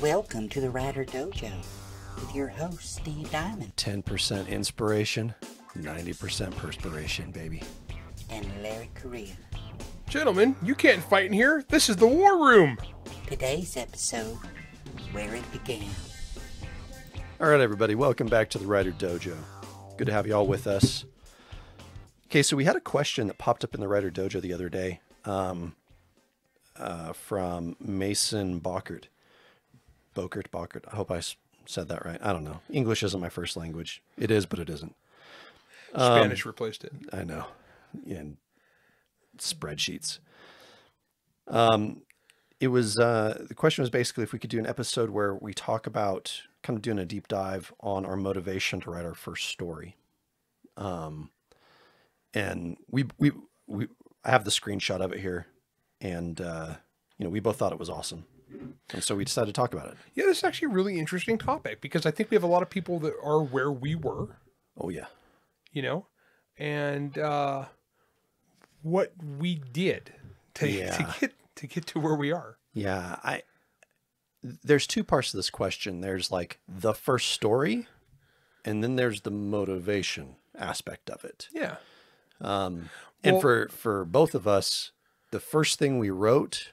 Welcome to the Writer Dojo with your host, Steve Diamond 10% inspiration, 90% perspiration, baby. and Larry Correia. Gentlemen, you can't fight in here. This is the war room. Today's episode, Where It Began. All right, everybody, welcome back to the Writer Dojo. Good to have you all with us. Okay, so we had a question that popped up in the Writer Dojo the other day from Mason Bockert. Bockert. I hope I said that right. I don't know. English isn't my first language. It is, but it isn't. Spanish replaced it. I know. And spreadsheets. It was the question was basically if we could do an episode where we talk about kind of doing a deep dive on our motivation to write our first story. And we I have the screenshot of it here, and we both thought it was awesome, and so we decided to talk about it. Yeah, this is actually a really interesting topic because I think we have a lot of people that are where we were. Oh yeah, and what we did to get to where we are. Yeah, there's two parts to this question. There's like the first story, and then there's the motivation aspect of it. Yeah. And for both of us, the first thing we wrote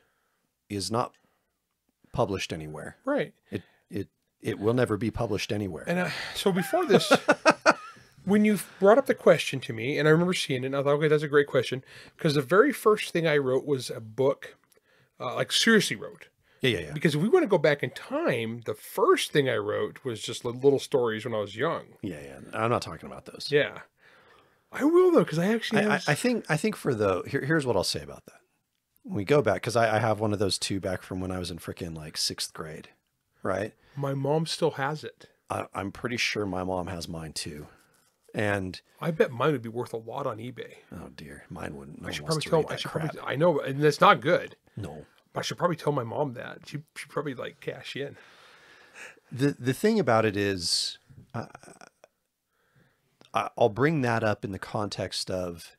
is not published anywhere. Right. It will never be published anywhere. And so before this, when you brought up the question to me, and I remember seeing it, and I thought, okay, that's a great question, because the very first thing I wrote was a book, seriously wrote. Yeah. Because if we want to go back in time, the first thing I wrote was just little stories when I was young. Yeah. I'm not talking about those. Yeah. I will though, because I actually have... I think here's what I'll say about that. When we go back, because I have one of those too back from when I was in freaking like 6th grade, right? My mom still has it. I'm pretty sure my mom has mine too. And I bet mine would be worth a lot on eBay. oh dear, mine wouldn't. No I should one wants probably to tell. read that crap. I know, and that's not good. No. But I should probably tell my mom that. She probably like cash in. The thing about it is, I'll bring that up in the context of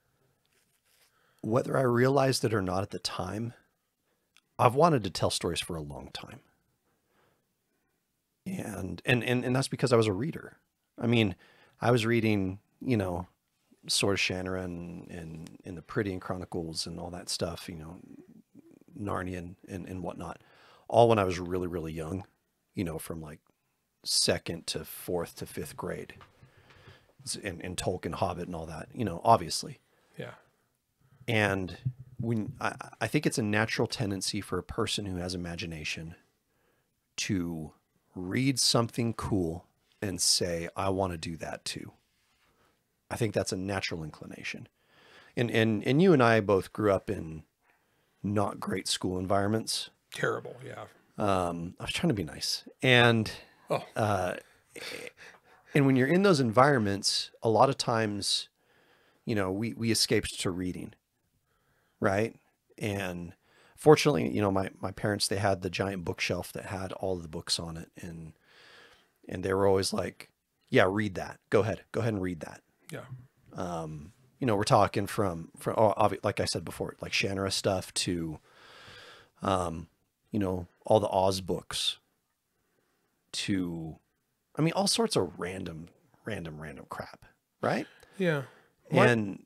whether I realized it or not at the time. I've wanted to tell stories for a long time. And that's because I was a reader. I mean, I was reading, Sword of Shannara and the Prydian Chronicles and all that stuff, Narnia and whatnot, all when I was really, really young, from like 2nd to 4th to 5th grade. And Tolkien, Hobbit, and all that, obviously. Yeah. And when I think it's a natural tendency for a person who has imagination to read something cool and say, I want to do that too. I think that's a natural inclination. And you and I both grew up in not great school environments. Terrible, yeah. I was trying to be nice. And and when you're in those environments, a lot of times, we escaped to reading, right? And fortunately, my parents, they had the giant bookshelf that had all of the books on it. And they were always like, yeah, read that. Go ahead and read that. Yeah. We're talking from like I said before, like Shannara stuff to, all the Oz books to, all sorts of random crap, right? Yeah. And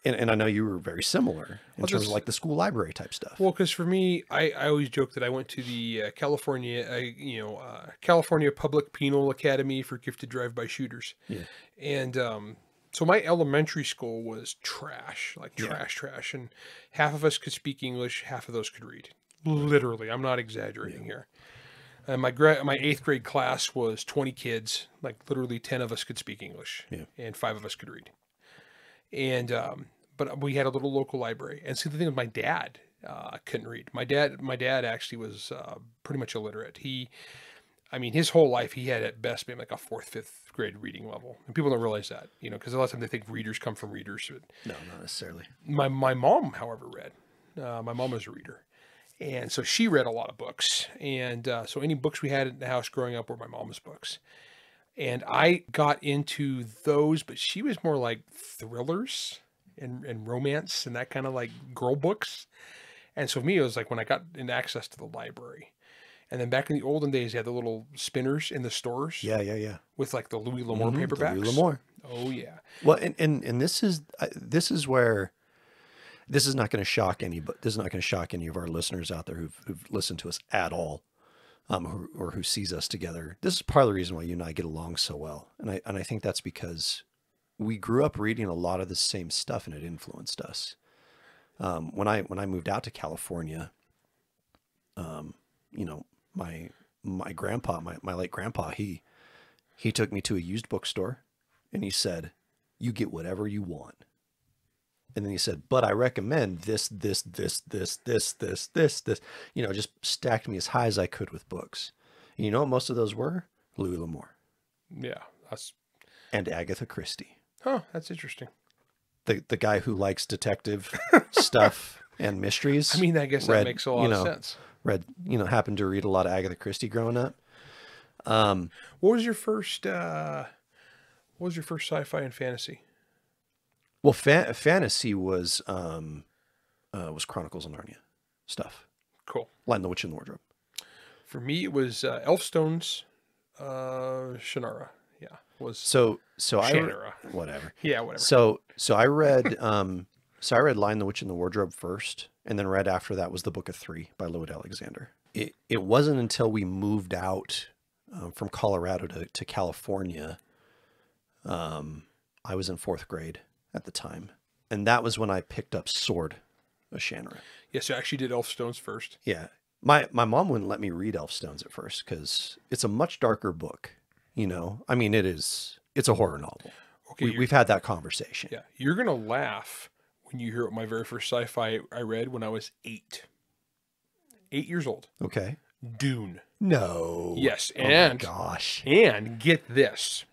I know you were very similar in terms of like the school library type stuff. Well, because for me, I always joke that I went to the California Public Penal Academy for Gifted Drive-By Shooters. Yeah. And so my elementary school was trash, like trash. And half of us could speak English, half of those could read. Literally, I'm not exaggerating here. And my 8th grade class was 20 kids, like literally 10 of us could speak English, and 5 of us could read. And but we had a little local library. And see, the thing with my dad, couldn't read. My dad actually was pretty much illiterate. His whole life he had at best maybe like a 4th, 5th grade reading level, and people don't realize that, because a lot of times they think readers come from readers. No, not necessarily. My mom, however, read. My mom was a reader. And so she read a lot of books. And so any books we had in the house growing up were my mom's books. And I got into those, but she was more like thrillers and romance and that kind of like girl books. And so for me, it was like when I got in access to the library. And then back in the olden days, they had the little spinners in the stores. Yeah, yeah, yeah. With like the Louis L'Amour The paperbacks. Louis L'Amour. Oh yeah. Well, and this is where this is not going to shock any of our listeners out there who've listened to us at all, or who sees us together. This is part of the reason why you and I get along so well, and I think that's because we grew up reading a lot of the same stuff, and it influenced us. When I moved out to California, you know, my grandpa, my late grandpa, he took me to a used bookstore, and he said, "You get whatever you want." And then he said, "But I recommend this, this, you know, just stacked me as high as I could with books. And you know what most of those were? Louis L'Amour. Yeah. And Agatha Christie. Huh. That's interesting. The guy who likes detective stuff and mysteries. I mean, I guess that makes a lot of sense. Happened to read a lot of Agatha Christie growing up. What was your first sci-fi and fantasy? Well, fantasy was Chronicles of Narnia stuff. Cool. Lion, the Witch, and the Wardrobe. For me, it was Elfstone's Shannara. Yeah, so Shannara. Whatever. Yeah, whatever. So I read Lion, the Witch, and the Wardrobe first, and then right after that was the Book of Three by Lloyd Alexander. It wasn't until we moved out from Colorado to California. I was in 4th grade at the time, and that was when I picked up Sword of Shannara. Yes, I actually did Elfstones first. Yeah, my mom wouldn't let me read Elfstones at first because it's a much darker book. You know, I mean, it's a horror novel. Okay, we've had that conversation. Yeah, you're gonna laugh when you hear what my very first sci-fi I read when I was 8 years old. Okay, Dune. No. Yes, and oh my gosh, and get this,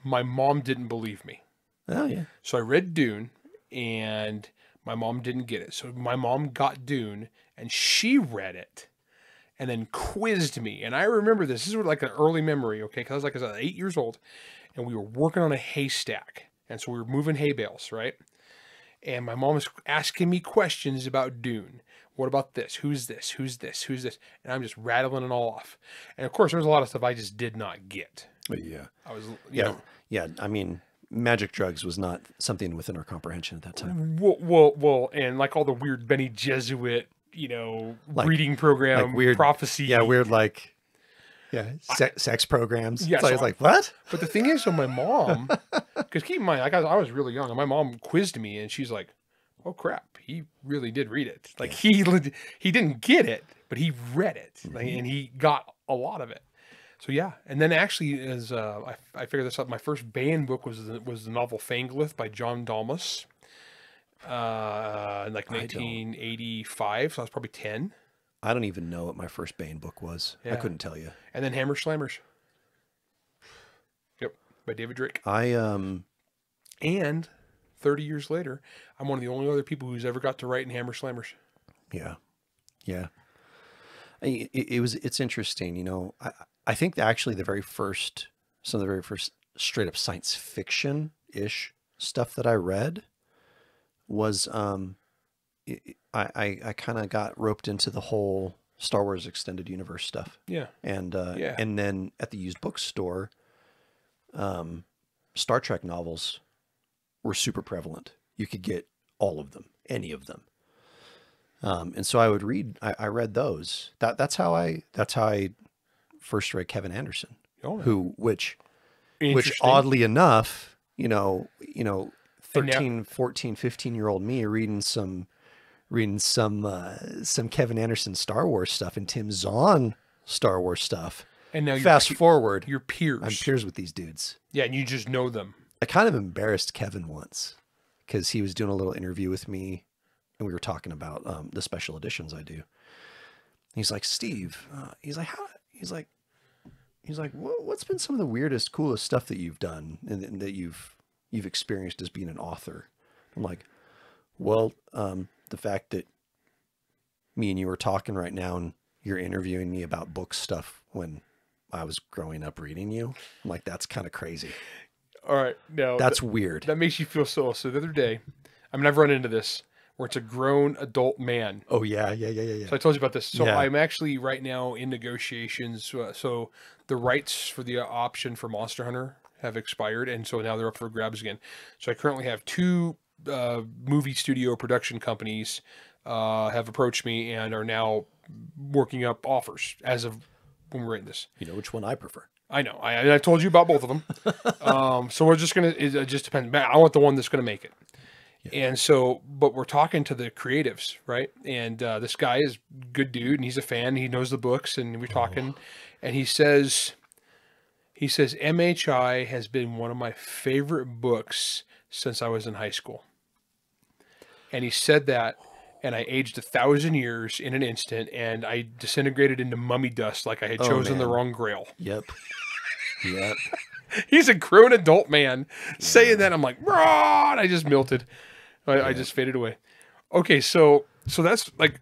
my mom didn't believe me. Oh yeah. So I read Dune, and my mom didn't get it. So my mom got Dune, and she read it, and then quizzed me. And I remember this. This is like an early memory, okay? Because I was 8 years old, and we were working on a haystack, and so we were moving hay bales, right? And my mom was asking me questions about Dune. What about this? Who's this? Who's this? Who's this? And I'm just rattling it all off. And of course, there was a lot of stuff I just did not get. Yeah. I was, yeah. I mean, magic drugs was not something within our comprehension at that time. Well, and like all the weird Benny Jesuit, reading program, like weird prophecy. Yeah, weird sex programs. Yeah, so I was like, what? But the thing is, so my mom, because keep in mind, I was really young, and my mom quizzed me, and she's like, "Oh crap, he really did read it. Like he didn't get it, but he read it, and he got a lot of it." So yeah, and then actually, as I figured this out, my first banned book was the novel Fangolith by John Dalmas, in like 1985. So I was probably 10. I don't even know what my first Bane book was. Yeah. I couldn't tell you. And then Hammer Slammers. Yep, by David Drake. And 30 years later, I'm one of the only other people who's ever got to write in Hammer Slammers. Yeah, yeah. It's interesting, I think that actually some of the very first straight up science fiction-ish stuff that I read was I kind of got roped into the whole Star Wars extended universe stuff. Yeah. And then at the used bookstore, Star Trek novels were super prevalent. You could get all of them, any of them. And so I would read, I read those. That's how I first read Kevin Anderson, which oddly enough, 13, 14, 15-year-old me reading some Kevin Anderson Star Wars stuff and Tim Zahn Star Wars stuff. And now fast forward, your peers. I'm peers with these dudes. Yeah, and you just know them. I kind of embarrassed Kevin once because he was doing a little interview with me, and we were talking about the special editions I do. He's like, Steve, he's like, what's been some of the weirdest, coolest stuff that you've done and that you've experienced as being an author? I'm like, well, the fact that me and you are talking right now and you're interviewing me about book stuff when I was growing up reading you, I'm like, that's kind of crazy. All right. No, that's weird. That makes you feel so. So the other day, I mean, I've run into this where it's a grown adult man. Oh yeah, yeah. So I told you about this. So Yeah. I'm actually right now in negotiations. So the rights for the option for Monster Hunter have expired, and so now they're up for grabs again. So I currently have two movie studio production companies have approached me and are now working up offers as of when we're in this. You know which one I prefer. I know. I told you about both of them. So we're just gonna. It just depends. I want the one that's gonna make it. Yeah. And so, but we're talking to the creatives, right? And this guy is a good dude, and he's a fan. He knows the books, and we're talking, and he says, MHI has been one of my favorite books since I was in high school. And he said that, and I aged 1,000 years in an instant, and I disintegrated into mummy dust like I had chosen the wrong grail. Yep. He's a grown adult man saying that. I'm like, raw, and I just melted. I just faded away. Okay, so that's like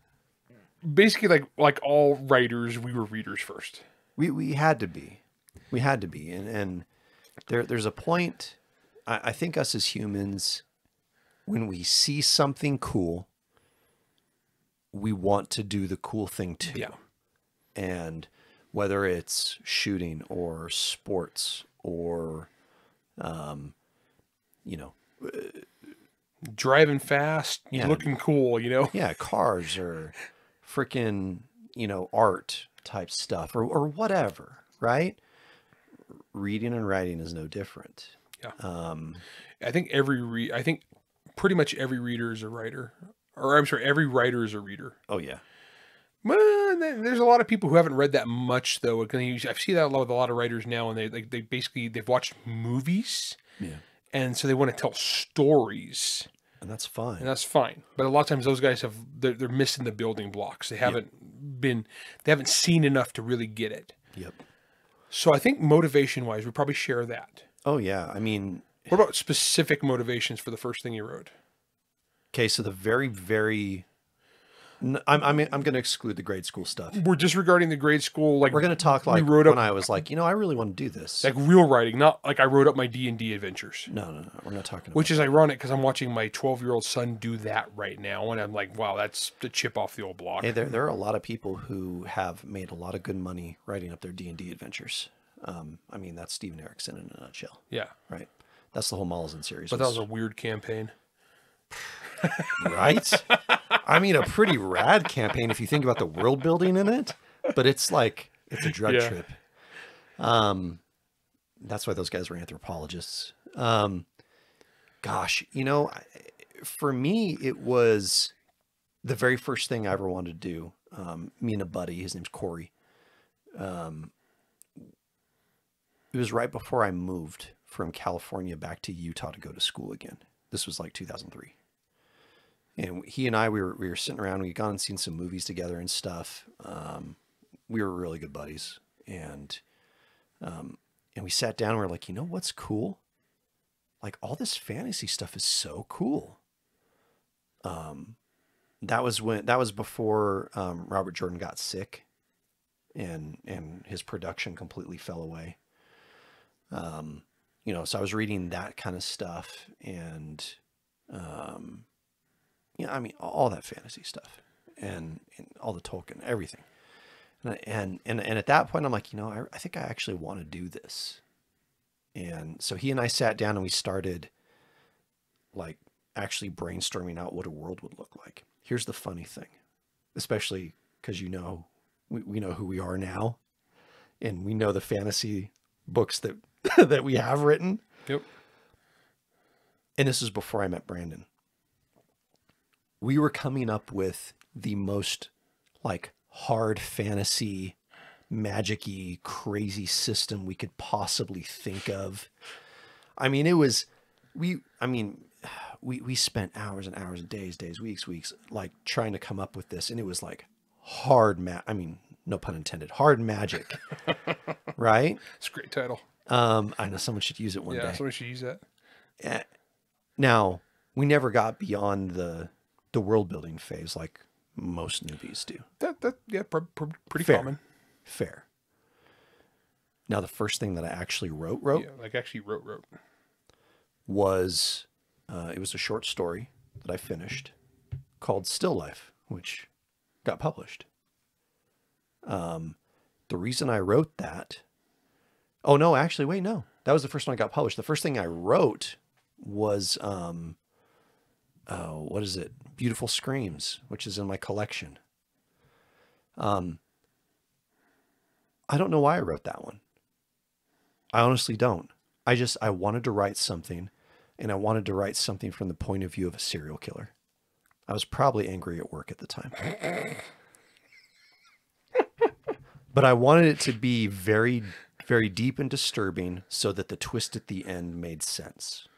basically like all writers, we were readers first. We had to be. We had to be. And there's a point, I think us as humans, when we see something cool, we want to do the cool thing too. Yeah. And whether it's shooting or sports or, driving fast, looking cool, Yeah, cars or freaking, art type stuff or whatever, right? Reading and writing is no different. Yeah. I think pretty much every reader is a writer. Or I'm sorry, every writer is a reader. Oh yeah. Well, there's a lot of people who haven't read that much though. I've seen that with a lot of writers now, and they basically they've watched movies. Yeah. And so they want to tell stories. And that's fine. But a lot of times those guys they're missing the building blocks. They haven't seen enough to really get it. Yep. So I think motivation wise, we probably share that. Oh yeah. I mean, what about specific motivations for the first thing you wrote? Okay. So the very, very, I'm going to exclude the grade school stuff. We're disregarding the grade school. Like we're going to talk like when I was like, I really want to do this. Like real writing, not like I wrote up my D&D adventures. No. We're not talking about Which is ironic because I'm watching my 12-year-old son do that right now. And I'm like, wow, that's the chip off the old block. Hey, there are a lot of people who have made a lot of good money writing up their D&D adventures. I mean, that's Steven Erikson in a nutshell. Yeah. Right. That's the whole Malazan series. But that was a weird campaign. Right? I mean, a pretty rad campaign if you think about the world building in it, but it's like, it's a drug trip. That's why those guys were anthropologists. Gosh, for me, it was the very first thing I ever wanted to do. Me and a buddy, his name's Corey. It was right before I moved from California back to Utah to go to school again. This was like 2003. And he and I, we were sitting around, we'd gone and seen some movies together and stuff. We were really good buddies. And we sat down and we were like, what's cool? Like all this fantasy stuff is so cool. That was before Robert Jordan got sick and his production completely fell away. So I was reading that kind of stuff and, I mean, all that fantasy stuff and all the Tolkien, everything. And at that point I'm like, I think I actually want to do this. And so he and I sat down and we started like actually brainstorming out what a world would look like. Here's the funny thing, especially because, we know who we are now and we know the fantasy books that, that we have written. Yep. And this is before I met Brandon. We were coming up with the most like hard fantasy, magic-y, crazy system we could possibly think of. I mean, we spent hours and hours and days, weeks, like trying to come up with this. And it was like hard no pun intended, hard magic, right? It's a great title. I know someone should use it one day. Yeah, someone should use that. Now, we never got beyond the world building phase like most newbies do. Pretty Fair. common. Fair. Now, the first thing that I actually wrote was, it was a short story that I finished. called Still Life, which got published. The reason I wrote that, oh no, actually, wait, no, that was the first one I got published. The first thing I wrote was, what is it? Beautiful Screams, which is in my collection. I don't know why I wrote that one. I honestly don't. I wanted to write something, and I wanted to write something from the point of view of a serial killer. I was probably angry at work at the time. But I wanted it to be very, very deep and disturbing so that the twist at the end made sense.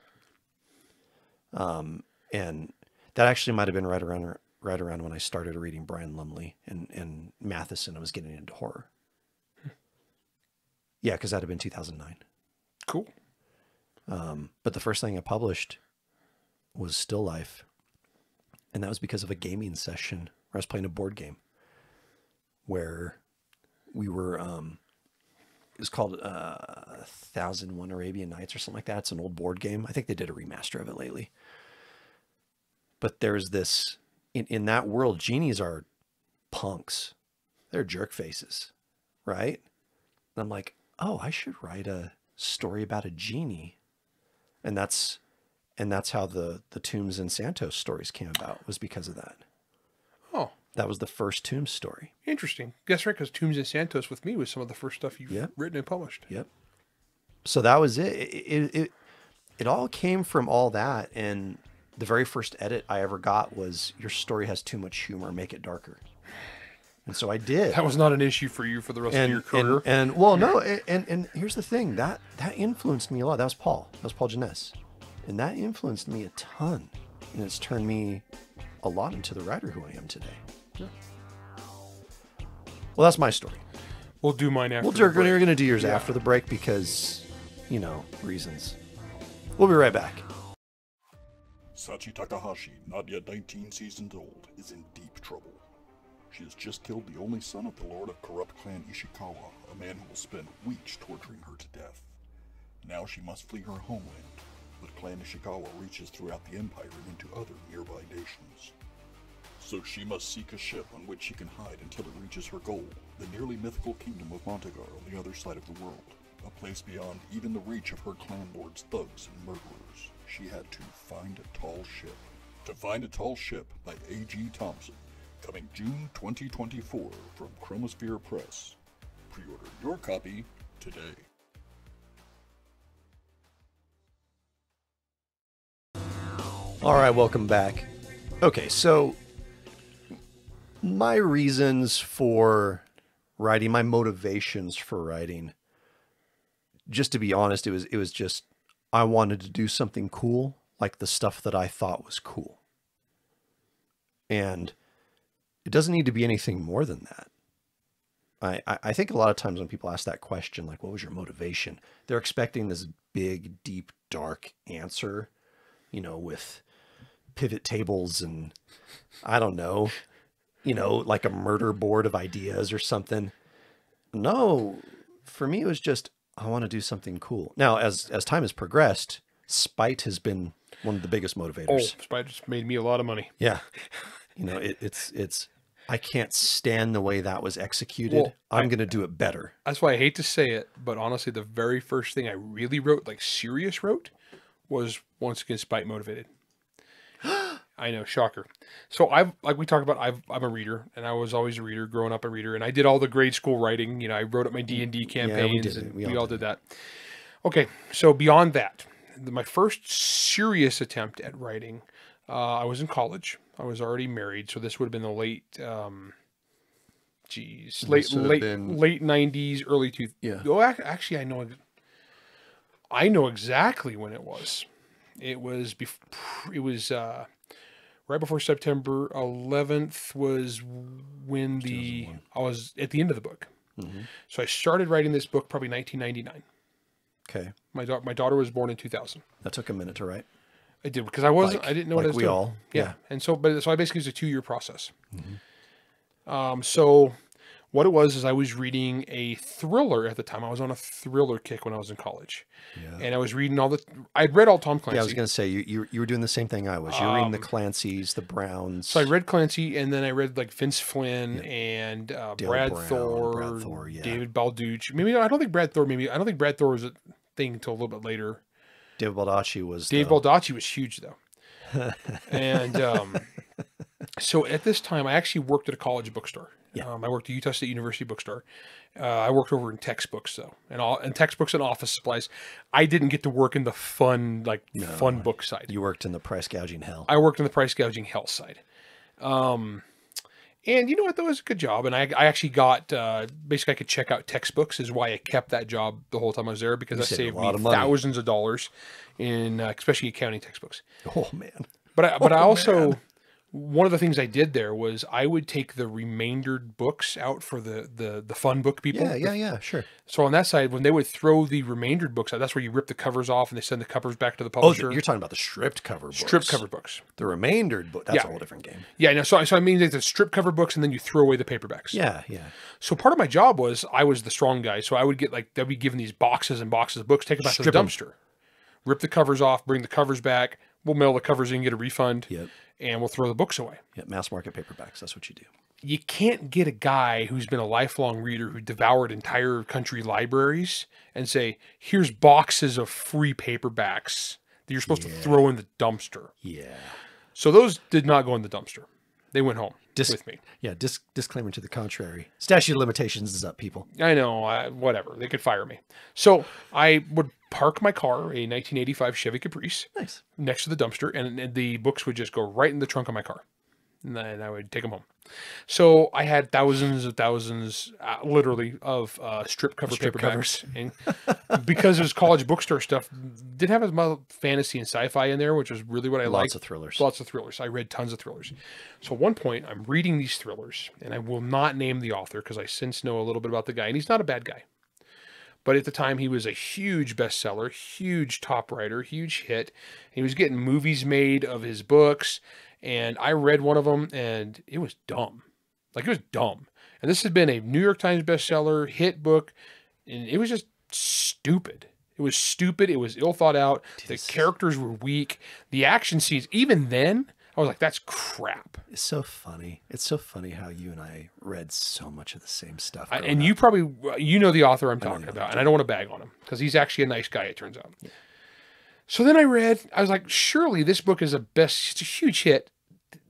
And that actually might have been right around when I started reading Brian Lumley and Matheson. I was getting into horror. Yeah, because that'd have been 2009. Cool. But the first thing I published was Still Life. And that was because of a gaming session where I was playing a board game where we were, it was called 1001 Arabian Nights or something like that. It's an old board game. I think they did a remaster of it lately. But there's this, in that world, genies are punks. They're jerk faces, right? And I'm like, oh, I should write a story about a genie. And that's how the Tombs and Santos stories came about, was because of that. Oh. That was the first Tombs story. Interesting. That's right, because Tombs and Santos with me was some of the first stuff you've written and published. Yep. So that was it. It all came from all that, and the very first edit I ever got was, your story has too much humor, make it darker. And so I did. That was not an issue for you for the rest of your career. And well, no, and here's the thing, that influenced me a lot. That was Paul Janess. And that influenced me a ton. And it's turned me a lot into the writer who I am today. Yeah. Well, that's my story. We'll do mine after. We're going to do yours after the break because, reasons. We'll be right back. Sachi Takahashi, not yet 19 seasons old, is in deep trouble. She has just killed the only son of the lord of corrupt clan Ishikawa, a man who will spend weeks torturing her to death. Now she must flee her homeland, but Clan Ishikawa reaches throughout the empire and into other nearby nations. So she must seek a ship on which she can hide until it reaches her goal, the nearly mythical kingdom of Montagar on the other side of the world, a place beyond even the reach of her clan lord's thugs and murderers. She had to find a tall ship. To Find a Tall Ship by A.G. Thompson, coming June 2024 from Chromosphere Press. Pre-order your copy today. All right, welcome back. Okay, so my reasons for writing, my motivations for writing, just to be honest, it was just, I wanted to do something cool, like the stuff that I thought was cool. And it doesn't need to be anything more than that. I think a lot of times when people ask that question, like, what was your motivation? They're expecting this big, deep, dark answer, with pivot tables and I don't know, like a murder board of ideas or something. No, for me, it was just, I want to do something cool. Now, as time has progressed, spite has been one of the biggest motivators. Oh, spite just made me a lot of money. Yeah. It's I can't stand the way that was executed. Well, I'm going to do it better. That's why I hate to say it, but honestly, the very first thing I really wrote, like serious wrote, was once again spite motivated. I know, shocker. So like we talked about, I'm a reader, and I was always a reader, growing up a reader, and I did all the grade school writing. I wrote up my D&D campaigns, and we all did that. Okay, so beyond that, my first serious attempt at writing, I was in college. I was already married, so this would have been the late, late 90s, early 2000s. Yeah. Oh, actually, I know exactly when it was. It was right before September 11th was when I was at the end of the book. Mm-hmm. So I started writing this book probably 1999. Okay. My daughter was born in 2000. That took a minute to write. I did, because I didn't know what I was doing. All. Yeah. And so I basically, it was a 2-year process. Mm-hmm. So What it was is I was reading a thriller at the time. I was on a thriller kick when I was in college. Yeah. And I was reading I'd read all Tom Clancy. Yeah, I was going to say, you were doing the same thing I was. You were reading the Clancys, the Browns. So I read Clancy, and then I read like Vince Flynn and Brad Thor, yeah. David Balducci. Maybe I don't think Brad Thor was a thing until a little bit later. David Baldacci was Baldacci was huge though. And so at this time, I actually worked at a college bookstore. Yeah. I worked at Utah State University bookstore. I worked over in textbooks though, and textbooks and office supplies. I didn't get to work in the fun book side. You worked in the price gouging hell. I worked in the price gouging hell side. And you know what? That was a good job. And I actually got, basically I could check out textbooks is why I kept that job the whole time I was there, because that saved me thousands of dollars in, especially accounting textbooks. Oh man. But I also, one of the things I did there was I would take the remaindered books out for the fun book people. Yeah, sure. So on that side, when they would throw the remaindered books out, that's where you rip the covers off and they send the covers back to the publisher. Oh, you're talking about the stripped cover books. Stripped cover books. The remaindered book, that's a whole different game. Yeah, no, so I mean the strip cover books, and then you throw away the paperbacks. Yeah. So part of my job was I was the strong guy, so I would get they'd be given these boxes and boxes of books, take them back to the dumpster, rip the covers off, bring the covers back, we'll mail the covers in, get a refund, and we'll throw the books away. Yeah, mass market paperbacks, that's what you do. You can't get a guy who's been a lifelong reader who devoured entire country libraries and say, here's boxes of free paperbacks that you're supposed to throw in the dumpster. Yeah. So those did not go in the dumpster. They went home with me. Yeah, disclaimer to the contrary. Statute of limitations is up, people. I know, whatever. They could fire me. So I would park my car, a 1985 Chevy Caprice, next to the dumpster, and the books would just go right in the trunk of my car. And then I would take them home. So I had thousands, literally, of strip cover paperbacks. And because it was college bookstore stuff, didn't have as much fantasy and sci-fi in there, which was really what I liked. Lots of thrillers. I read tons of thrillers. So at one point, I'm reading these thrillers, and I will not name the author because I since know a little bit about the guy, and he's not a bad guy. But at the time, he was a huge bestseller, huge top writer, huge hit. He was getting movies made of his books. And I read one of them, and it was dumb. It was dumb. And this had been a New York Times bestseller, hit book, and it was just stupid. It was stupid. It was ill thought out. The characters were weak. The action scenes, even then, I was like, that's crap. It's so funny. It's so funny how you and I read so much of the same stuff. And you probably, you know the author I'm talking about, and I don't want to bag on him, because he's actually a nice guy, it turns out. Yeah. So then I was like, surely this book is it's a huge hit.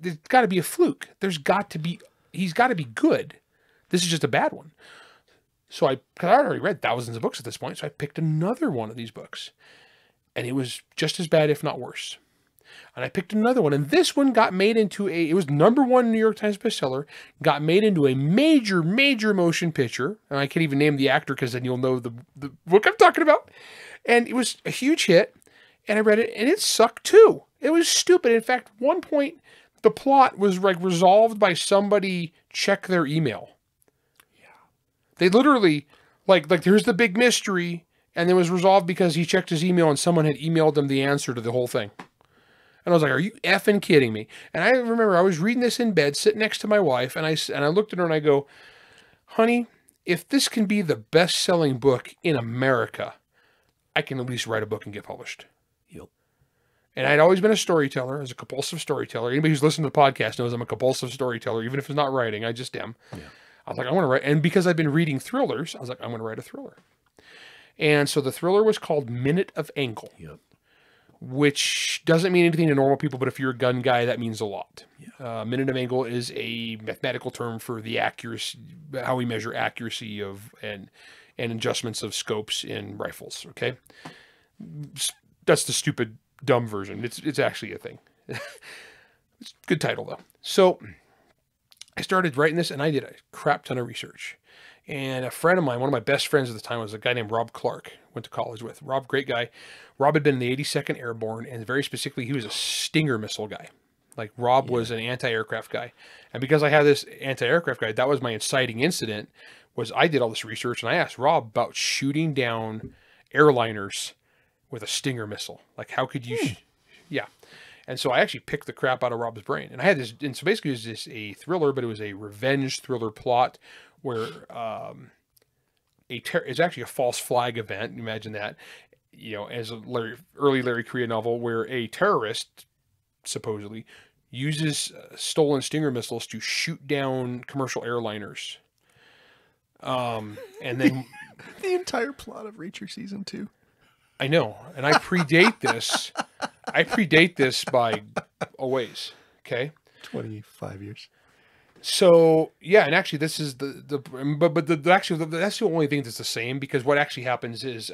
There's got to be a fluke. He's got to be good. This is just a bad one. So because I already read thousands of books at this point, so I picked another one of these books. And it was just as bad, if not worse. And I picked another one. And this one got made into it was #1 New York Times bestseller, got made into a major, major motion picture. And I can't even name the actor because then you'll know the book I'm talking about. And it was a huge hit. And I read it, and it sucked too. It was stupid. In fact, one point, the plot was resolved by somebody check their email. Yeah. They literally, here's the big mystery, and it was resolved because he checked his email and someone had emailed him the answer to the whole thing. And I was like, are you effing kidding me? And I remember I was reading this in bed, sitting next to my wife, and I looked at her and I go, honey, if this can be the best-selling book in America, I can at least write a book and get published. Yep. And I'd always been a storyteller, as a compulsive storyteller. Anybody who's listened to the podcast knows I'm a compulsive storyteller, even if it's not writing, I just am. Yeah. I was like, I want to write. And because I've been reading thrillers, I was like, I'm going to write a thriller. And so the thriller was called Minute of Angle, which doesn't mean anything to normal people, but if you're a gun guy, that means a lot. Yeah. Minute of Angle is a mathematical term for the accuracy, how we measure accuracy of and adjustments of scopes in rifles. Okay. That's the stupid, dumb version. It's actually a thing. It's a good title, though. So I started writing this, and I did a crap ton of research. And a friend of mine, one of my best friends at the time, was a guy named Rob Clark, went to college with. Rob, great guy. Rob had been in the 82nd Airborne, and very specifically, he was a Stinger missile guy. Rob was an anti-aircraft guy. And because I had this anti-aircraft guy, that was my inciting incident, was I did all this research, and I asked Rob about shooting down airliners with a Stinger missile. How could you... Yeah. And so I actually picked the crap out of Rob's brain. And I had this... And so basically it was just a thriller, but it was a revenge thriller plot where it's actually a false flag event. Imagine that, as a early Larry Correia novel where a terrorist supposedly uses stolen Stinger missiles to shoot down commercial airliners. And then the entire plot of Reacher season 2. I know, and I predate this. I predate this by a ways. Okay, 25 years. So yeah, and actually, this is that's the only thing that's the same, because what actually happens is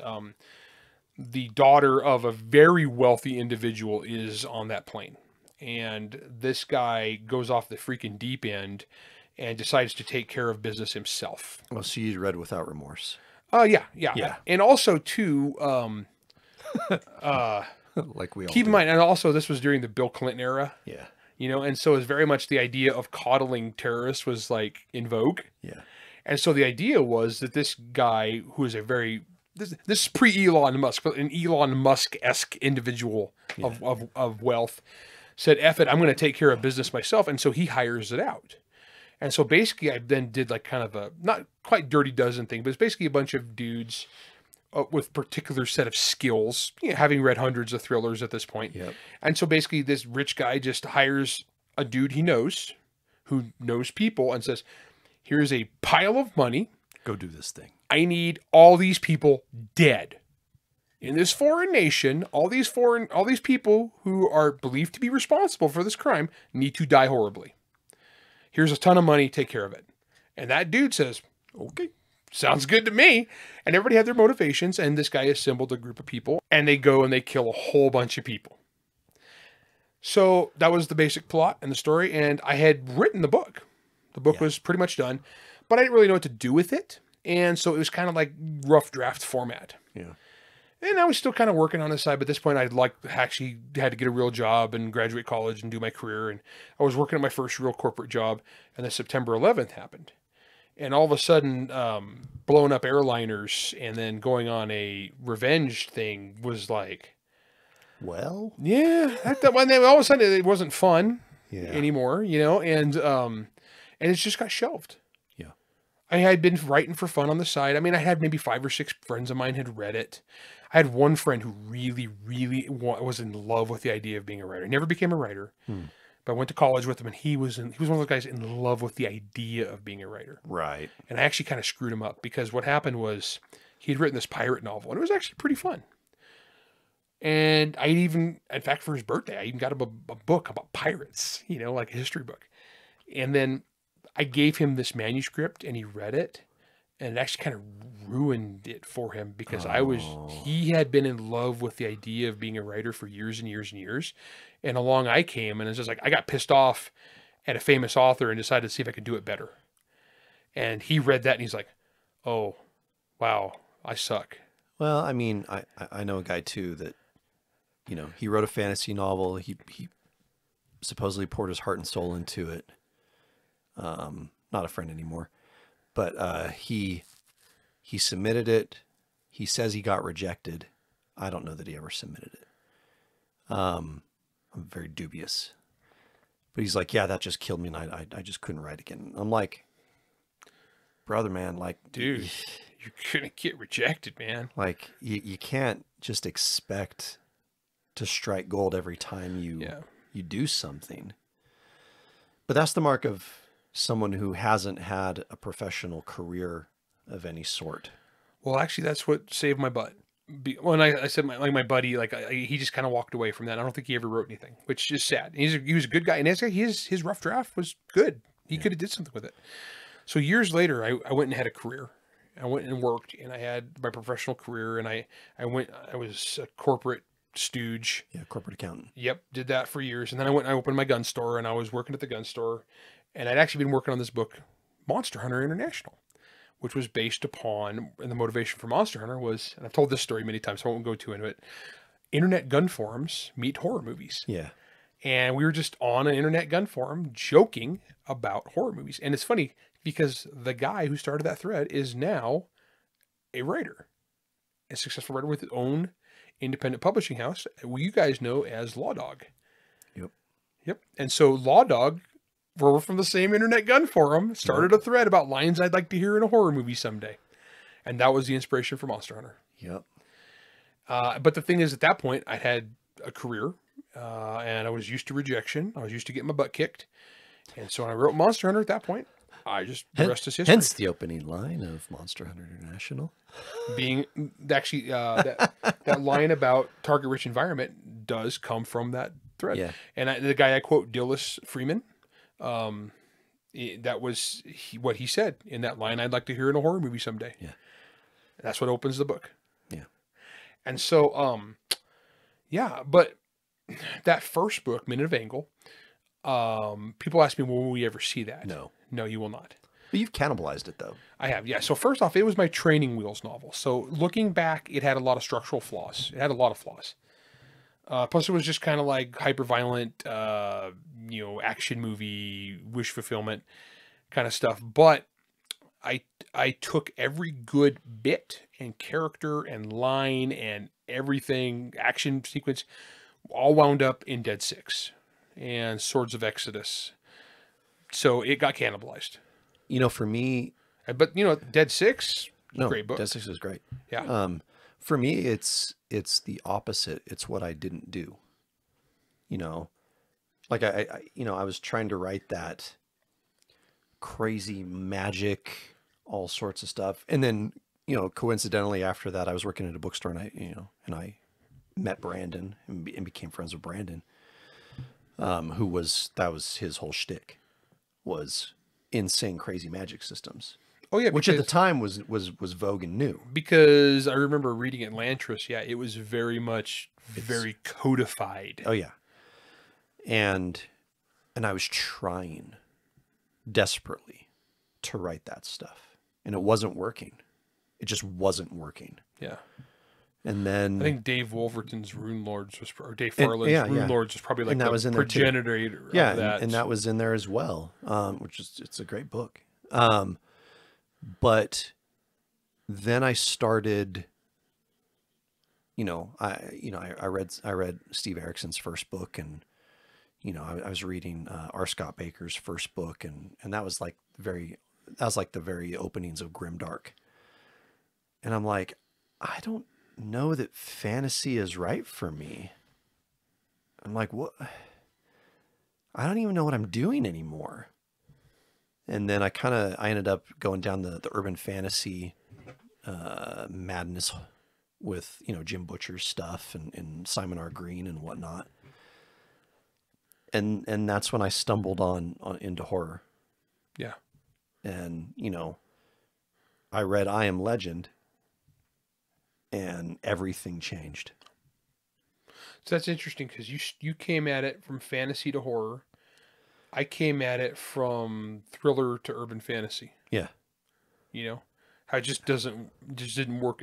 the daughter of a very wealthy individual is on that plane, and this guy goes off the freaking deep end and decides to take care of business himself. Well, so you read Without Remorse. Yeah. And also too, like we all keep in do. mind, and also this was during the Bill Clinton era. Yeah. And so it's very much the idea of coddling terrorists was like in vogue. Yeah. And so the idea was that this guy, who is this is pre-Elon Musk, but an Elon Musk-esque individual of wealth, said, F it, I'm going to take care of business myself. And so he hires it out. And so basically I then did like kind of a, not quite Dirty Dozen thing, but it's basically a bunch of dudes with particular set of skills, having read hundreds of thrillers at this point. Yep. And so basically this rich guy just hires a dude he knows, who knows people, and says, here's a pile of money. Go do this thing. I need all these people dead. In this foreign nation, all these people who are believed to be responsible for this crime need to die horribly. Here's a ton of money, take care of it. And that dude says, okay, sounds good to me. And everybody had their motivations, and this guy assembled a group of people, and they go and they kill a whole bunch of people. So that was the basic plot and the story, and I had written the book. The book was pretty much done, but I didn't really know what to do with it. And so it was kind of like rough draft format. Yeah. And I was still kind of working on this side, but at this point I actually had to get a real job and graduate college and do my career. And I was working at my first real corporate job, and then September 11th happened. And all of a sudden, blowing up airliners and then going on a revenge thing was like, well, yeah, all of a sudden it wasn't fun anymore, and it's just got shelved. Yeah. I had been writing for fun on the side. I mean, I had maybe 5 or 6 friends of mine had read it. I had one friend who really, really was in love with the idea of being a writer. He never became a writer, but I went to college with him, and he was one of those guys in love with the idea of being a writer. Right. And I actually kind of screwed him up, because what happened was he'd written this pirate novel, and it was actually pretty fun. And in fact, for his birthday, I even got him a book about pirates, like a history book. And then I gave him this manuscript, and he read it, and it actually kind of ruined it for him, because he had been in love with the idea of being a writer for years and years and years. And along I came, and it's just like, I got pissed off at a famous author and decided to see if I could do it better. And he read that, and he's like, oh, wow, I suck. Well, I mean, I know a guy too that, he wrote a fantasy novel. He supposedly poured his heart and soul into it. Not a friend anymore, but he submitted it. He says he got rejected. I don't know that he ever submitted it. I'm very dubious, but he's like, yeah, that just killed me, and I just couldn't write again. I'm like, brother, man, like, dude, you're gonna get rejected, man. Like, you can't just expect to strike gold every time you do something. But that's the mark of someone who hasn't had a professional career of any sort. Well, actually, that's what saved my butt. When I said my buddy, he just kind of walked away from that. I don't think he ever wrote anything, which is sad. He was a good guy, and his rough draft was good. He could have did something with it. So years later, I went and had a career. I went and worked, and I had my professional career, and I was a corporate stooge. Yeah, corporate accountant. Yep, did that for years. And then I opened my gun store, and I was working at the gun store. And I'd actually been working on this book, Monster Hunter International, which was based upon, and the motivation for Monster Hunter was, and I've told this story many times, so I won't go too into it, internet gun forums meet horror movies. Yeah. And we were just on an internet gun forum joking about horror movies. And it's funny, because the guy who started that thread is now a writer, a successful writer with his own independent publishing house, you guys know as Law Dog. Yep. And so Law Dog we're from the same internet gun forum, started a thread about lines I'd like to hear in a horror movie someday. And that was the inspiration for Monster Hunter. Yep. But the thing is, at that point, I had a career, and I was used to rejection. I was used to getting my butt kicked. And so when I wrote Monster Hunter at that point, the rest is history. Hence the opening line of Monster Hunter International. Being actually that line about target-rich environment does come from that thread. Yeah. And the guy I quote, Dillis Freeman, that was what he said in that line. I'd like to hear in a horror movie someday. Yeah. That's what opens the book. Yeah. And so, but that first book, Minute of Angle, people ask me, will we ever see that? No, you will not. But you've cannibalized it though. I have, yeah. So first off, it was my training wheels novel. So looking back, it had a lot of structural flaws. It had a lot of flaws. Plus it was just kind of like hyper-violent, action movie, wish fulfillment kind of stuff. But I took every good bit and character and line and everything, action sequence, all wound up in Dead Six and Swords of Exodus. So it got cannibalized. For me... But, Dead Six, great book. Dead Six is great. Yeah. For me, it's the opposite. It's what I didn't do. Like I was trying to write that crazy magic, all sorts of stuff. And then, coincidentally after that, I was working at a bookstore and I met Brandon and became friends with Brandon, that was his whole shtick, was insane, crazy magic systems. Oh yeah, which at the time was vogue and new. Because I remember reading Atlantis. Yeah, it was very much very codified. Oh yeah, and I was trying desperately to write that stuff, and it wasn't working. It just wasn't working. Yeah. And then I think Dave Wolverton's Rune Lords or Dave Farland's Rune Lords was probably like the progenitor of that. And that was in there as well, it's a great book. But then I started, I read Steve Erickson's first book, and I was reading R. Scott Baker's first book, and that was like the very openings of Grimdark. And I'm like, I don't know that fantasy is right for me. I'm like, what? I don't even know what I'm doing anymore. And then I ended up going down the urban fantasy madness with, Jim Butcher's stuff and Simon R. Green and whatnot. And that's when I stumbled on into horror. Yeah. And, I read I Am Legend, and everything changed. So that's interesting because you came at it from fantasy to horror. I came at it from thriller to urban fantasy. Yeah. How it just didn't work.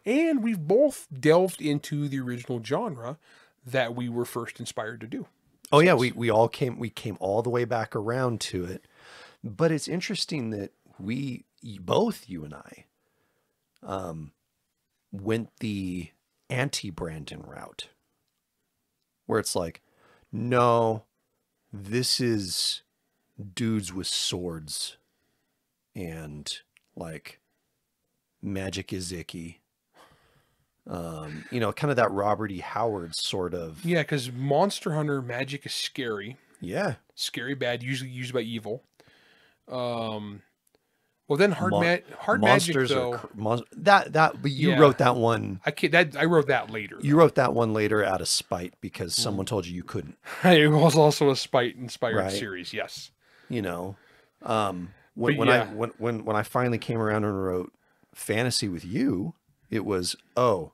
And we've both delved into the original genre that we were first inspired to do. Oh yeah, we came all the way back around to it. But it's interesting that you and I went the anti-Brandon route, where it's like, no, this is dudes with swords and like magic is icky. Kind of that Robert E. Howard sort of. Yeah, because Monster Hunter magic is scary. Yeah. Scary bad, usually used by evil. Well, then hard magic though. But you wrote that one. I wrote that later. You wrote that one later out of spite because someone told you couldn't. It was also a spite-inspired series. Yes. When I finally came around and wrote fantasy with you, it was, no.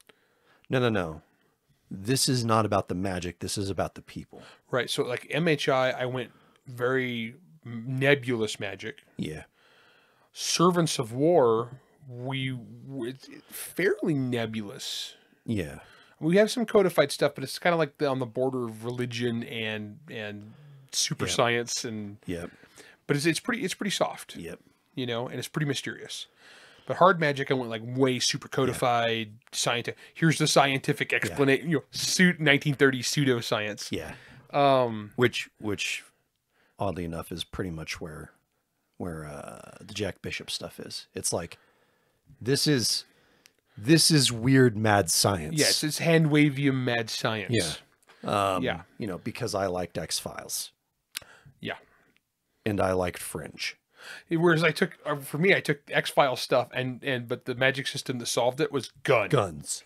This is not about the magic. This is about the people. Right. So like MHI, I went very nebulous magic. Yeah. Servants of War, it's fairly nebulous. Yeah. We have some codified stuff, but it's kind of like on the border of religion and super science and but it's pretty soft. Yep. And it's pretty mysterious. But hard magic, I went like way super codified scientific. Here's the scientific explanation. 1930s pseudoscience. Yeah. Which oddly enough, is pretty much where the Jack Bishop stuff is. It's like this is weird mad science. Yes, it's hand wavium mad science. Yeah. You know, because I liked X-Files. Yeah. And I liked Fringe. Whereas I took X-Files stuff but the magic system that solved it was Guns.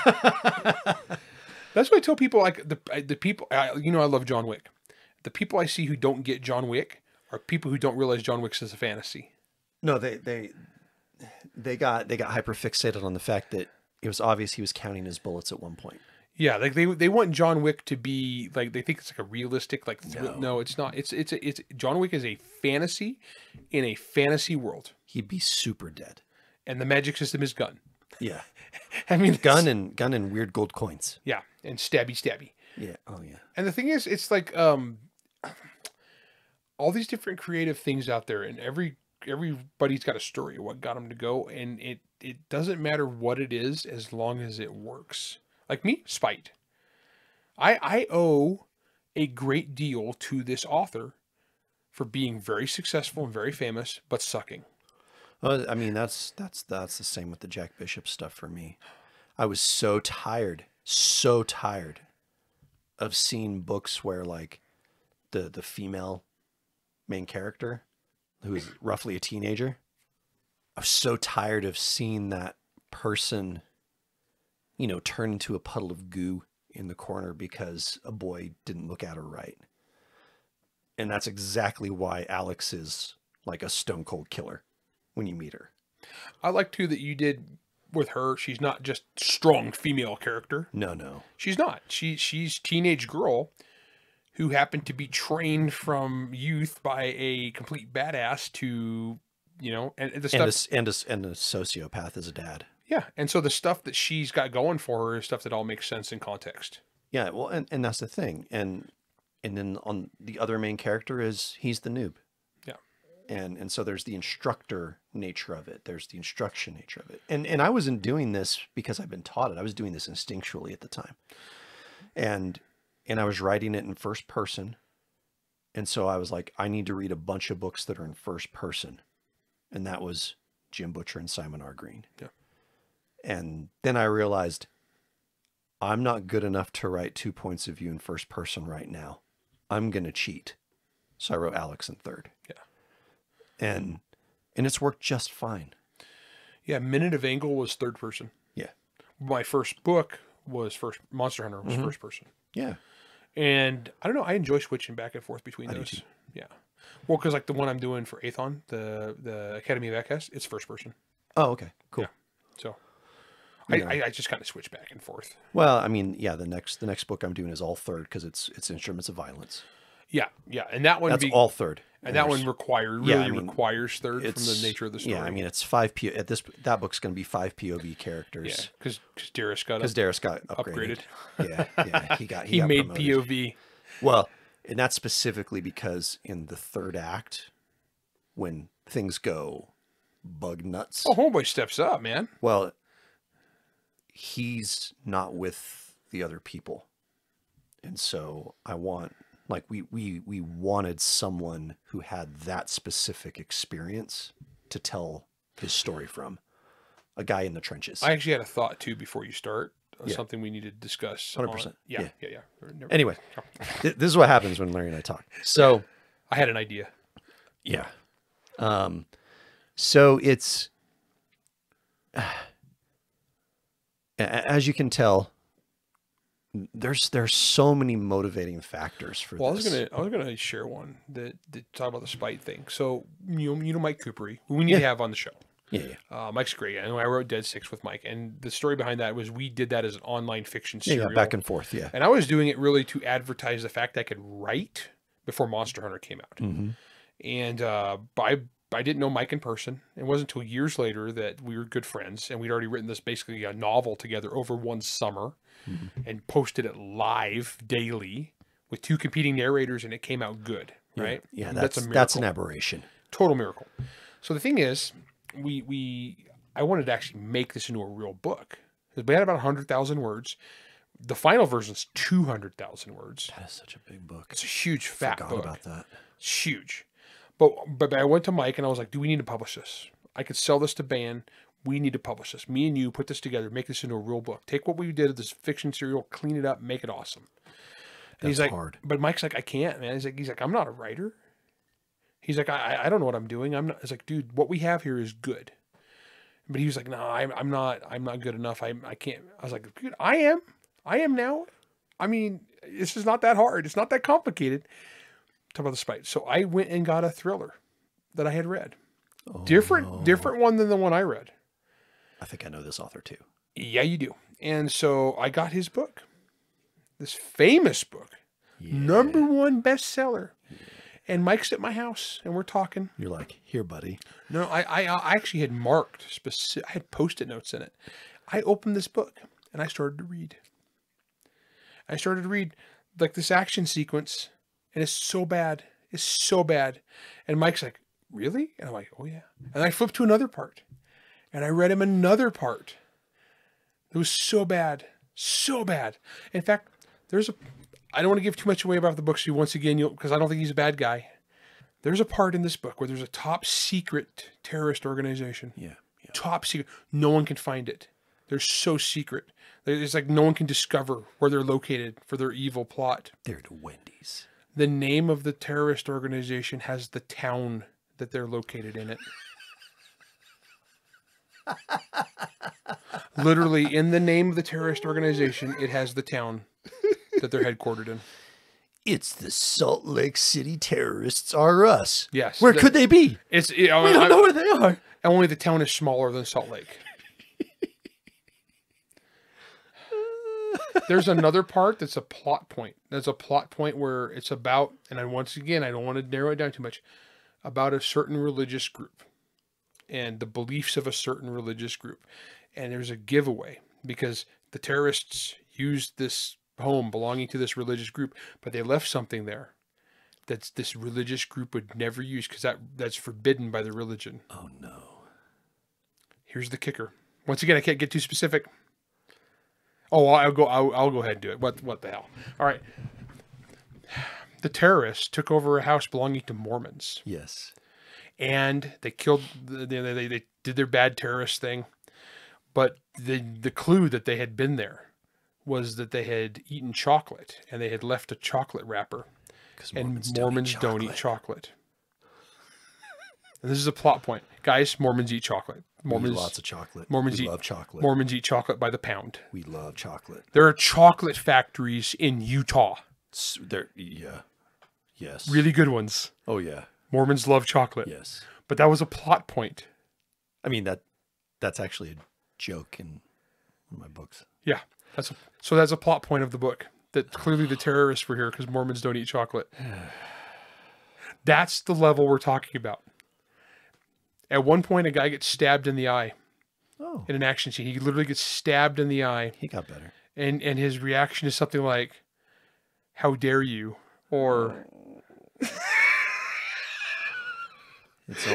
That's what I tell people, like the people, I love John Wick. The people I see who don't get John Wick are people who don't realize John Wick's is a fantasy. No, they got hyper fixated on the fact that it was obvious he was counting his bullets at one point. Yeah, like they want John Wick to be like, they think it's like a realistic like no, it's not. It's John Wick is a fantasy in a fantasy world. He'd be super dead. And the magic system is gun. Yeah. I mean, gun and weird gold coins. Yeah, and stabby. Yeah. Oh yeah. And the thing is, it's like all these different creative things out there, and everybody's got a story of what got them to go, and it doesn't matter what it is as long as it works. Like me, spite. I owe a great deal to this author for being very successful and very famous, but sucking. Well, I mean, that's the same with the Jack Bishop stuff for me. I was so tired of seeing books where like the female main character, who is roughly a teenager, I was so tired of seeing that person, you know, turn into a puddle of goo in the corner because a boy didn't look at her right. And that's exactly why Alex is like a stone cold killer when you meet her. I like too that you did with her. She's not just strong female character. No. She's not. She's teenage girl who happened to be trained from youth by a complete badass to, you know, and the stuff and a sociopath as a dad. Yeah, and so the stuff that she's got going for her is stuff that all makes sense in context. Yeah, well, and that's the thing. And then on the other main character is he's the noob. Yeah. And so there's the instructor nature of it. There's the instruction nature of it. And I wasn't doing this because I've been taught it. I was doing this instinctually at the time. And I was writing it in first person. And so I was like, I need to read a bunch of books that are in first person. And that was Jim Butcher and Simon R. Green. Yeah. And then I realized I'm not good enough to write 2 points of view in first person right now. I'm going to cheat. So I wrote Alex in third. Yeah. And it's worked just fine. Yeah. Minute of Angle was third person. Yeah. My first book was Monster Hunter was first person. Yeah. And I don't know, I enjoy switching back and forth between I do those. too. Yeah. Well, because like the one I'm doing for Aethon, the Academy of Ekkas, it's first person. Oh, okay. Cool. Yeah. So Yeah. I just kind of switch back and forth. Well, I mean, yeah, the next book I'm doing is all third because it's Instruments of Violence. Yeah, yeah, and that one That's all third. and that one requires third from the nature of the story. Yeah, I mean, it's 5 that book's going to be 5 POV characters. Yeah, because Darius got upgraded. Yeah, he got made promoted. POV. Well, and that's specifically because in the third act, when things go bug nuts. Oh, homeboy steps up, man. Well, he's not with the other people. And so I want, like, we wanted someone who had that specific experience to tell his story from. A guy in the trenches. I actually had a thought too before you start. Yeah. Something we need to discuss. 100%. Yeah. Anyway, this is what happens when Larry and I talk. So I had an idea. Yeah. So it's, as you can tell, there's so many motivating factors for this. I was gonna share one that talk about the spite thing. So you know Mike Coopery, who we need to have on the show. Yeah. Mike's great. I know I wrote Dead Six with Mike, and the story behind that was we did that as an online fiction serial. Yeah, back and forth. Yeah. And I was doing it really to advertise the fact I could write before Monster Hunter came out. Mm-hmm. And I didn't know Mike in person. It wasn't until years later that we were good friends, and we'd already written this basically a novel together over one summer, and posted it live daily with 2 competing narrators, and it came out good. Right? Yeah, that's a miracle. That's an aberration. Total miracle. So the thing is, I wanted to actually make this into a real book. We had about 100,000 words. The final version is 200,000 words. That is such a big book. It's a huge fat Forgot book. about that. It's huge. But I went to Mike and I was like, do we need to publish this? I could sell this to Ban. We need to publish this. Me and you put this together, make this into a real book. Take what we did of this fiction serial, clean it up, make it awesome. And he's like, hard. But Mike's like, I can't, man. He's like, I'm not a writer. He's like, I don't know what I'm doing. I'm not. It's like, dude, what we have here is good. But he was like, no, I'm not good enough. I can't. I was like, dude, I am now. I mean, this is not that hard. It's not that complicated. Talk about the spite. So I went and got a thriller that I had read. Oh, Different one than the one I read. I think I know this author too. Yeah, you do. And so I got his book, this famous book, #1 bestseller. Yeah. And Mike's at my house and we're talking. You're like, here, buddy. No, I actually had marked I had Post-it notes in it. I opened this book and I started to read. I started to read like this action sequence. And it's so bad. It's so bad. And Mike's like, really? And I'm like, oh yeah. And I flipped to another part. And I read him another part. It was so bad. So bad. In fact, I don't want to give too much away about the book. So once again, because I don't think he's a bad guy. There's a part in this book where there's a top secret terrorist organization. Yeah. Top secret. No one can find it. They're so secret. It's like no one can discover where they're located for their evil plot. They're the Wendy's. The name of the terrorist organization has the town that they're located in it. Literally, in the name of the terrorist organization, it has the town that they're headquartered in. It's the Salt Lake City terrorists are us. Yes. Where could they be? We don't know where they are. Only the town is smaller than Salt Lake. There's another part that's a plot point. There's a plot point where it's about, and once again, I don't want to narrow it down too much, about a certain religious group and the beliefs of a certain religious group. And there's a giveaway because the terrorists used this home belonging to this religious group, but they left something there that this religious group would never use because that's forbidden by the religion. Oh no. Here's the kicker. Once again, I can't get too specific. Oh, I'll go ahead and do it. What the hell? All right. The terrorists took over a house belonging to Mormons. Yes. And they killed, they did their bad terrorist thing. But the clue that they had been there was that they had eaten chocolate and they had left a chocolate wrapper. And Mormons don't eat chocolate. And this is a plot point. Guys, Mormons eat chocolate. Mormons eat lots of chocolate. Mormons love chocolate. Mormons eat chocolate by the pound. We love chocolate. There are chocolate factories in Utah. Yeah. Yes. Really good ones. Oh yeah. Mormons love chocolate. Yes. But that was a plot point. I mean that's actually a joke in one of my books. Yeah. That's a plot point of the book. That clearly the terrorists were here because Mormons don't eat chocolate. That's the level we're talking about. At one point, a guy gets stabbed in the eye. Oh. In an action scene. He literally gets stabbed in the eye. He got better. And his reaction is something like, "How dare you?" Or... It's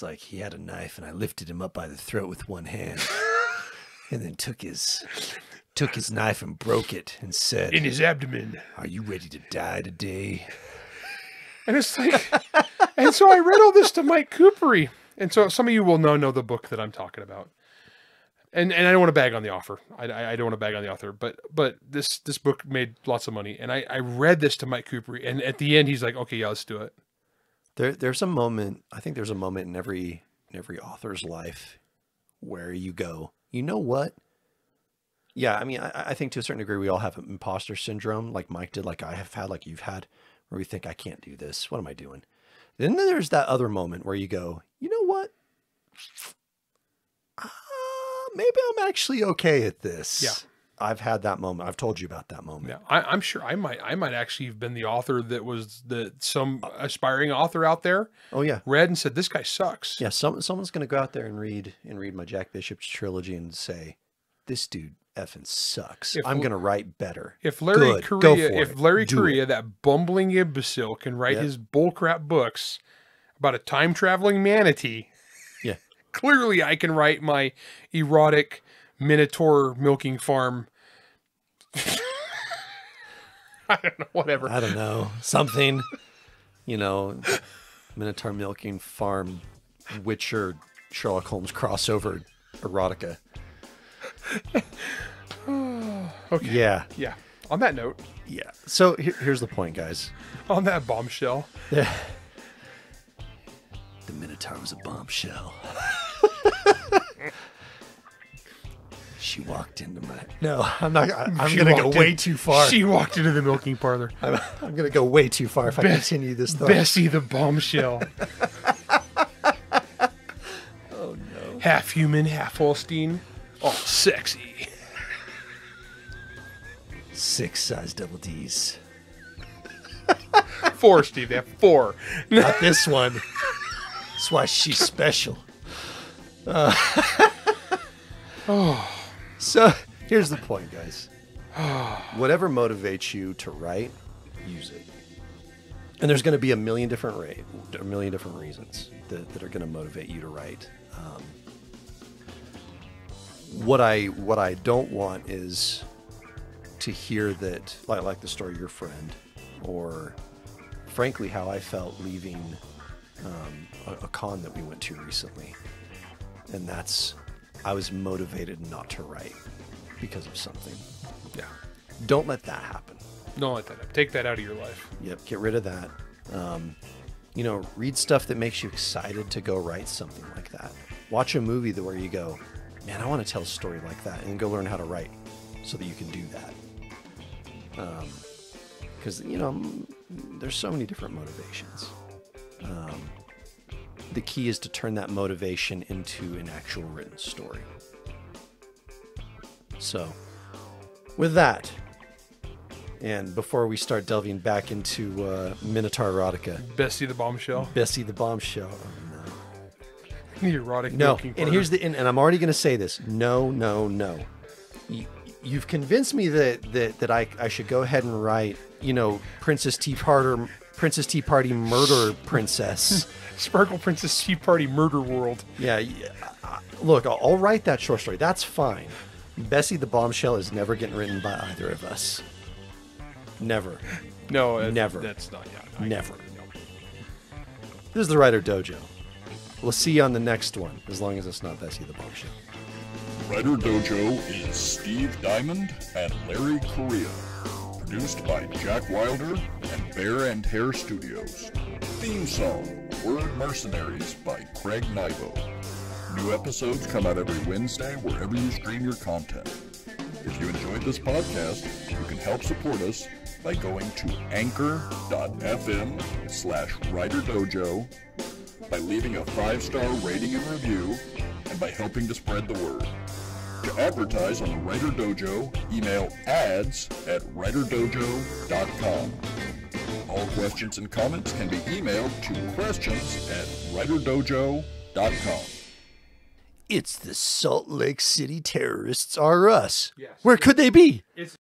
like he had a knife and I lifted him up by the throat with one hand and then took his knife and broke it and said, in his abdomen, "Are you ready to die today?" And it's like, and so I read all this to Mike Coopery. And so some of you will know the book that I'm talking about. And I don't want to bag on the author. I don't want to bag on the author, but this book made lots of money. And I read this to Mike Coopery, and at the end he's like, okay, yeah, let's do it. There's a moment, I think there's a moment in every author's life where you go, you know what? Yeah, I mean, I think to a certain degree we all have imposter syndrome, like Mike did, like I have had, like you've had, where we think, I can't do this. What am I doing? Then there's that other moment where you go, you know what? Maybe I'm actually okay at this. Yeah. I've had that moment. I've told you about that moment. Yeah, I'm sure I might actually have been the author that some aspiring author out there. Oh yeah, read and said, this guy sucks. Yeah, someone's going to go out there and read my Jack Bishop's trilogy and say, this dude effing sucks. I'm going to write better. If Larry Correia, that bumbling imbecile, can write his bullcrap books about a time traveling manatee, yeah, clearly I can write my erotic Minotaur milking farm. I don't know, whatever. I don't know. Something, you know, Minotaur milking farm, Witcher, Sherlock Holmes crossover erotica. Okay. Yeah. Yeah. On that note. Yeah. So here's the point, guys. On that bombshell. The Minotaur was a bombshell. She walked into my... No, I'm not... I'm going to go way too far. She walked into the milking parlor. I'm going to go way too far if I continue this thought. Bessie the bombshell. Oh, no. Half human, half Holstein. All sexy. 6 size double Ds. 4, Steve. They have 4. Not this one. That's why she's special. So here's the point, guys. Whatever motivates you to write, use it. And there's going to be a million different reasons that are going to motivate you to write. What I don't want is to hear that, like the story of your friend, or frankly how I felt leaving a con that we went to recently, and that's I was motivated not to write because of something. Yeah. Don't let that happen. Don't let that happen. Take that out of your life. Yep, get rid of that. You know, read stuff that makes you excited to go write something like that. Watch a movie where you go, man, I want to tell a story like that, and go learn how to write so that you can do that. Because, you know, there's so many different motivations. The key is to turn that motivation into an actual written story. So, with that, and before we start delving back into Minotaur erotica, Bessie the bombshell. Bessie the bombshell. Oh, no. The erotic No, milking and parlor. here's the, and I'm already going to say this. No. You've convinced me that I should go ahead and write, you know, Princess Tea Party Murder Princess. Sparkle Princess Tea Party Murder World. Yeah. Look, I'll write that short story. That's fine. Bessie the bombshell is never getting written by either of us. Never. No, Never. That's not. Yeah, Never. No. This is the Writer Dojo. We'll see you on the next one, as long as it's not Bessie the bombshell. Writer Dojo is Steve Diamond and Larry Correia. Produced by Jack Wilder and Bear and Hare Studios. Theme song, Word Mercenaries by Craig Nivo. New episodes come out every Wednesday wherever you stream your content. If you enjoyed this podcast, you can help support us by going to anchor.fm/WriterDojo, by leaving a 5-star rating and review, and by helping to spread the word. To advertise on the Writer Dojo, email ads@writerdojo.com. All questions and comments can be emailed to questions@writerdojo.com. It's the Salt Lake City terrorists are us. Yes. Where could they be? It's